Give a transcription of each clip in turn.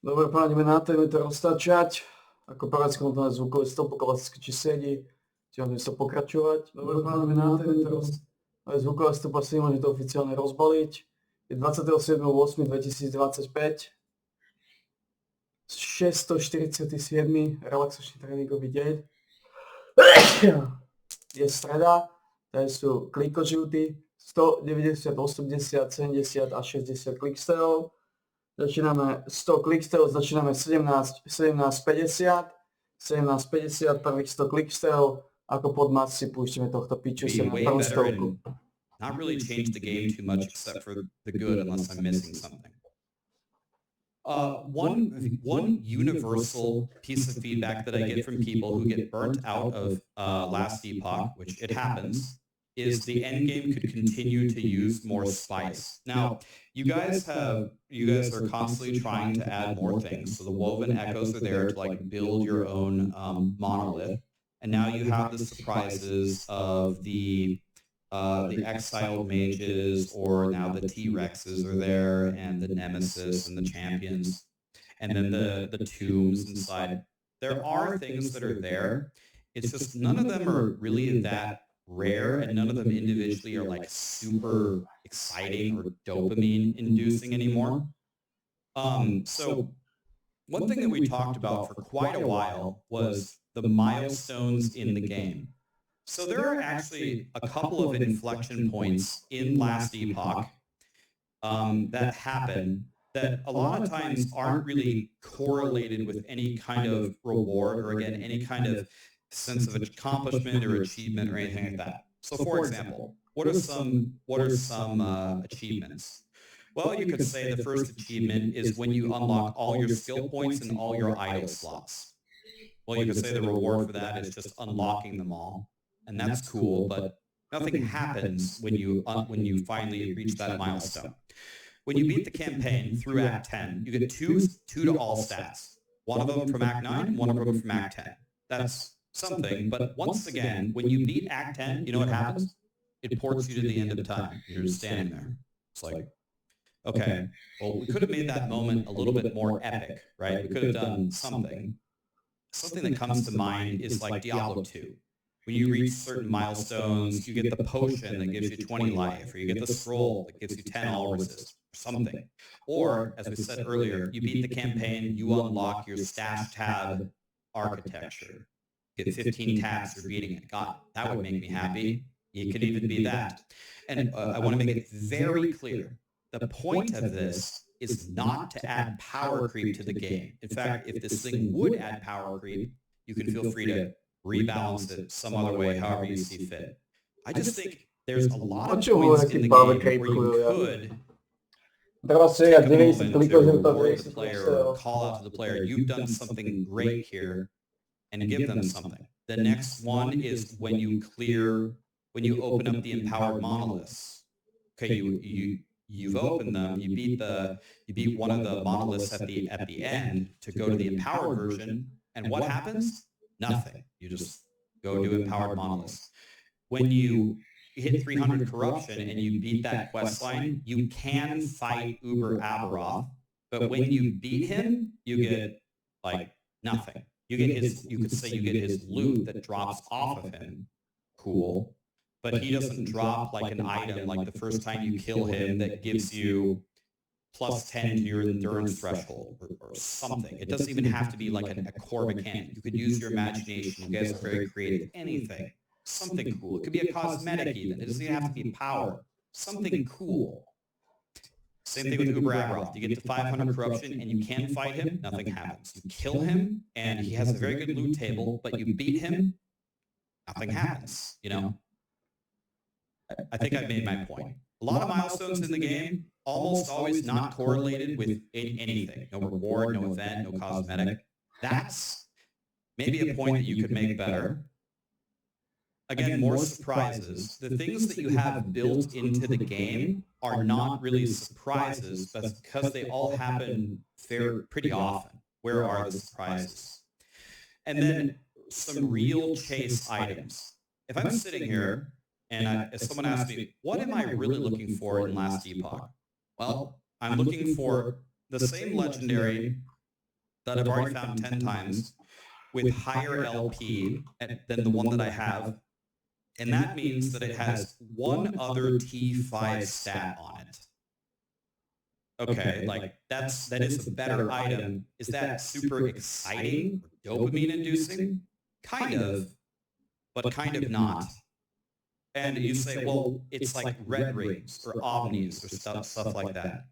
Dobre páni, ideme na téme to roztáčať. Ako prvé skontrolné zvukové stopy, klasicky či sedí. Či môžeme sa pokračovať. Dobre páni, ideme na téme to zvukové stopy, si môžeme to oficiálne rozbaliť. Je 27.8.2025. 647. relaxačný tréningový deň. Je streda, tady sú klikoživty, 190, 80, 70 a 60 clicksterov. Začíname 100 clicksterov, začíname 17.50, 17.50, prvých 100 clicksterov, ako podmat si púšťame tohto piču sa na prvú stovku. Not really change the game too much except for the good unless I'm missing something. One universal piece of feedback that I get from people who get burnt out of Last Epoch, which it happens, is the end game could continue to use more spice. Now, you guys are constantly trying to add more things. So the woven echoes are there to like build your own monolith, and now you have the surprises of the exiled mages, or now the T-Rexes are there, and the Nemesis and the champions, and then the tombs inside. There are things that are there. It's just none of them are really that rare, and none of them individually are like super exciting or dopamine inducing anymore. So one thing that we talked about for quite a while was the milestones in the game. So there are actually a couple of inflection points in Last Epoch that happen that a lot of times aren't really correlated with any kind of reward, or again, any kind of sense of accomplishment or achievement or anything like that. So for example, what are some achievements? Well, you could say the first achievement is when you unlock all your skill points and all your idle slots. Well, you could say the reward for that is just unlocking them all. And that's cool, but nothing happens when you finally reach that milestone. When you beat the campaign through Act 10, you get two to all stats. One of them from Act 9, one of them from Act 10. That's something, but once again, when you beat Act 10, you know what happens? It ports you to the end of time. You're just standing there. It's like, okay, well, we could have made that moment a little bit more epic, right? We could have done something. Something that comes to mind is like Diablo 2. When you reach certain milestones, you get the potion that gives you 20 life, or you get the scroll that gives you 10 all resist, or something. Or, as we said earlier, you beat the campaign, you unlock your stash tab architecture. Get 15 tabs for beating it. God, that would make me happy. You could even be that. And I want to make it very clear. The point of this is not to add power creep to the game. In fact, if this thing would add power creep, you can feel free to rebalance it some other way, however you see fit. I just think there's a lot of points in the game where you could take a moment to reward the player or call out to the player, you've done something great here, and give them something. The next one is when you open up the empowered monoliths. Okay, you've opened them, you beat one of the monoliths at the end to go to the empowered version, and what happens? Nothing. You just go do empowered monoliths. When you hit 300 corruption and you beat that quest line, you can fight Uber Aberoth, but when you beat him, you get like nothing. You could say you get his loot that drops off of him. Cool. But he doesn't drop like an item like the first time you kill him that gives you plus 10 to your endurance threshold or something. It doesn't even have to be like a core mechanic. You could use your imagination. You guys are very creative. Anything. Something cool. It could be a cosmetic even. It doesn't even have to be power. Something cool. Same thing with Uber Aberoth. You get to 500 corruption and you can fight him. Nothing happens. You kill him and he has a very good loot table, but you beat him. Nothing happens. You know? I think I've made my point. A lot of milestones in the game, almost always not correlated with anything. No reward, no event, no cosmetic. That's maybe a point that you could make better. Again, more surprises. The things that you have built into the game are not really surprises, but because they all happen pretty often. Where are the surprises? And then some real chase items. If I'm sitting here and if someone asks me, what am I really looking for in Last Epoch? Well, I'm looking for the same legendary that I've already found 10 times with higher LP than the one that I have. And that means that it has one other T5 stat on it. Okay, like that is a better item. Is that super exciting, dopamine inducing? Kind of, but kind of not. And you say, well, it's like red rings or omnis or stuff like that.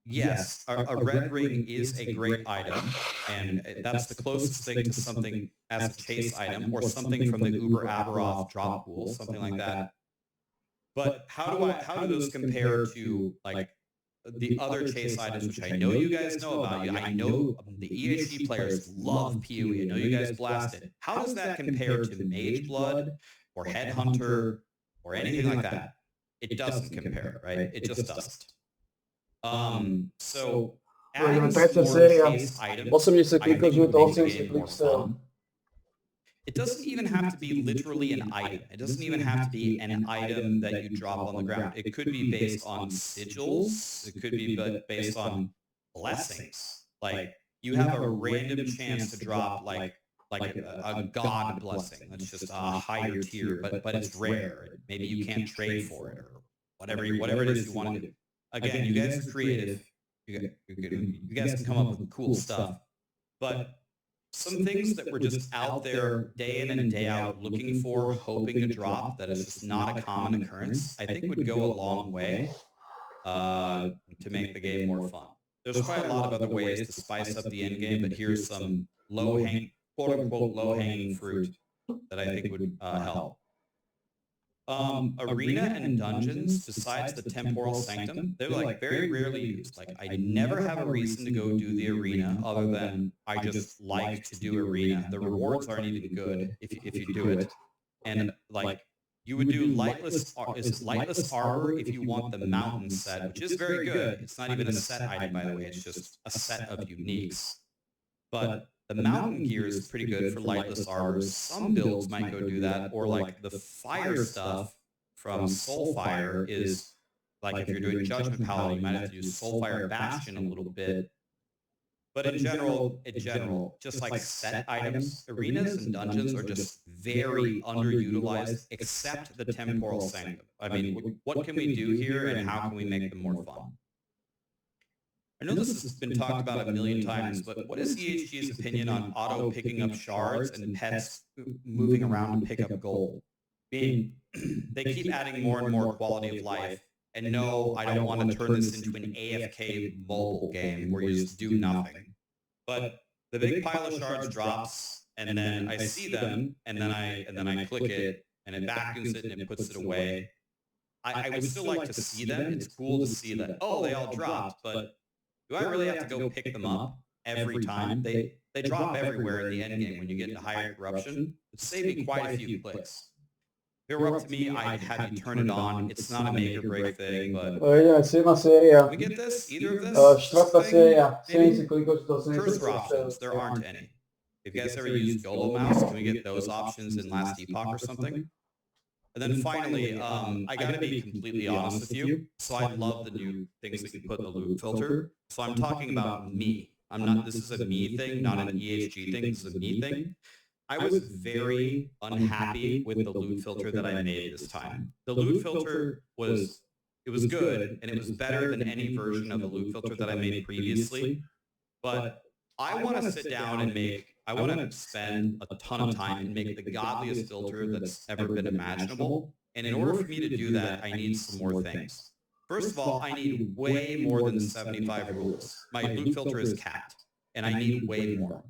Yes, a red ring is a great item, and that's the closest thing to something as a chase item or something from the Uber Aberroth drop pool, something like that. But how do those compare to like the other chase items, which I know you guys know about? I know the EHG players love PoE. I know you guys blast it. How does that compare to Mage Blood or Headhunter or anything like that? It doesn't compare, right? It just doesn't. So adding tretia more séria. chase items, 80 I klikov think žlúto, would make the 80 game more klik sell. fun. It doesn't even have to be literally an item. It doesn't even have to be an item that you drop on the ground. It could be based on sigils. It could be based on blessings. Like you have a random chance to drop like a god blessing. That's just a higher tier, but it's rare. Maybe you can't trade for it or whatever it is you want to do. Again, you guys are creative. You guys can come up with cool stuff, but some things that we're just out there day in and day out looking for, hoping to drop, that is just not a common occurrence, I think would go a long way to make the game more fun. There's quite a lot of other ways to spice up the end game, but here's some quote-unquote low-hanging fruit that I think would help. Arena and dungeons, besides the Temporal Sanctum, they're like very rarely used. Like I never have a reason to go do the arena other than I just like to do arena. The rewards aren't even good if you do it. And like you would do Lightless Arbor if you want the mountain set, which is very good. It's not even a set item, by the way. It's just a set of uniques. But the mountain gear is pretty good for Lightless Arbors. Some builds might go do that, or like the fire stuff from Soulfire is like if you're doing Judgment Paladin, you might have to do Soulfire Bastion a little bit. But in general, just like set items, arenas and dungeons are just very underutilized, except the Temporal Sanctum. I mean, what can we do here, and how can we make them more fun? I know this has been talked about a million times, but what is EHG's opinion on auto picking up shards and pets moving around to pick up gold? Being they keep adding more and more quality of life, and no, I don't want to turn this into an AFK mobile game where you just do nothing. But the big pile of shards drops, and then I see them, and then I click it, and it vacuums it and it puts it away. I would still like to see them. It's cool to see that, oh, they all dropped, but do I really have to go pick them up every time? They drop everywhere in the end game when you get into higher corruption. It's saving quite a few clicks. If it were up to me, I'd have you turn it on. It's not a make or break thing, but Ideme, 7 séria. can we get this? Either of this? 4. séria. Maybe? 70 klikov žlúto, 70 Cursor klik options, sell. there aren't any. If you guys ever used YOLO mouse, can we get those options in Last Epoch or something? And then finally, I gotta be completely honest with you. So I love the new things that you put in the loot filter. So I'm talking about me. This is a me thing, not an EHG thing. This is a me thing. I was very unhappy with the loot filter that I made this time. The loot filter was good, and it was better than any version of the loot filter that I made previously. But I want to sit down and I want to spend a ton of time and make the godliest filter that's ever been imaginable. And in order for me to do that, I need some more things. First of all, I need way more than 75 rules. My loot filter is capped, and I need way more.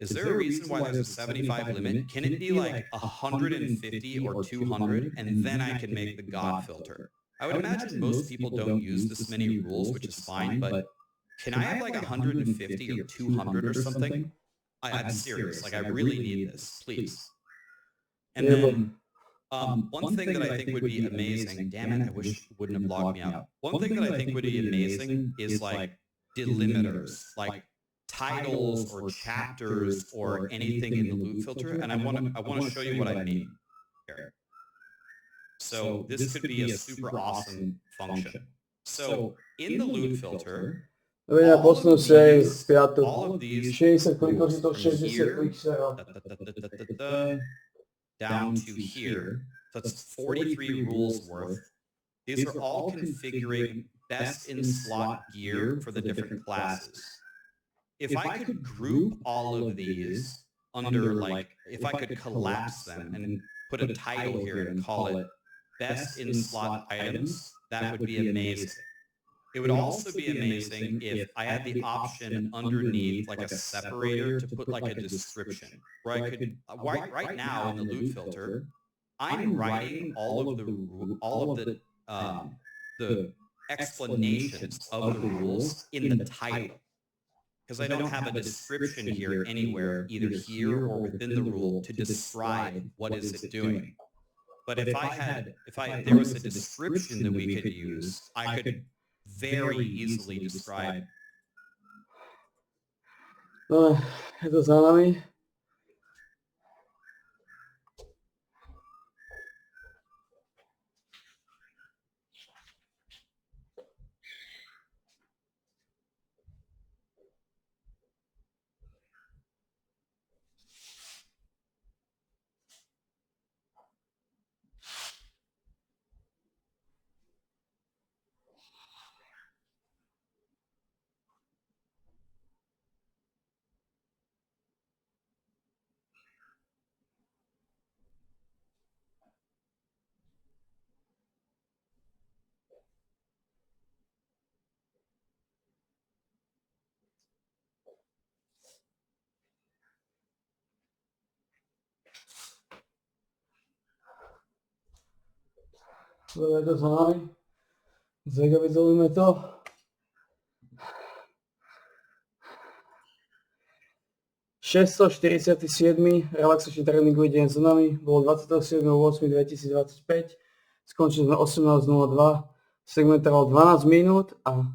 Is there a reason why there's a 75 limit? Can it be like 150 or 200, and then I can make the God filter? I would imagine most people don't use this many rules, which is fine, but can I have like 150 or 200 or something? I'm serious. Like, I really need this, please. And then one thing that I think would be amazing, damn it, I wish it wouldn't have logged me out. One thing that I think would be amazing is like delimiters, like titles or chapters or anything in the loot filter. And I want to show you what I mean here. So this could be a super awesome function. So in the loot filter, Dobre, all posunú of si aj v these, piatu. all of these 60 klikov, rules to from 60 here klixelov. down to here, so that's 43 rules worth. These are all configuring best in slot gear for the different classes. If I could group all of these under like, if I could collapse them and put a title here and call it best in slot items, that would be amazing. It would also be amazing if I had the option underneath like a separator to put like a description where I could, right now in the loot filter, I'm writing all of the explanations of the rules in the title. Because I don't have a description here anywhere, either here or within the rule, to describe what is it doing. But if there was a description that we could use, I could very easily describe. No, je to za nami. Dobre, je to za nami. Zrekapitulujme to. ...647. relaxačný tréningový deň za nami. Bolo 27.8.2025. Skončili sme 18.02. Segment trval 12 minút a